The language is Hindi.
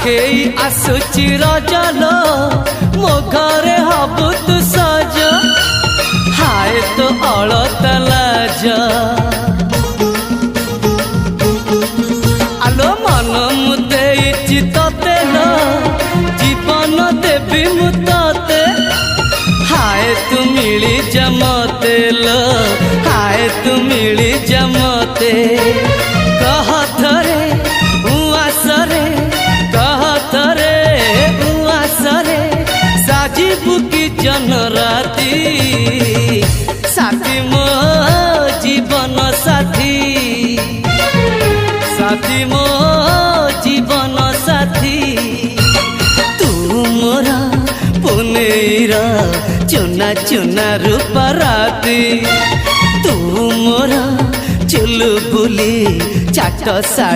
पाखेई आसुची रजलो मो घरे हबु तू सज हाय तो अलत लाज आलो मन मुदे चितते न जीवन देवी मुते हाय तू मिली जमते लो हाय तू मिली जमते कह थरे उआसरे कह थरे उआसरे साजिबु की जन राती साथी मो जीवन साथी साथी मो जीवन साथी तू मोरा पुनेरा चुना चुना रूपा राती तू मोरा चुलबुली चाट साड़ी।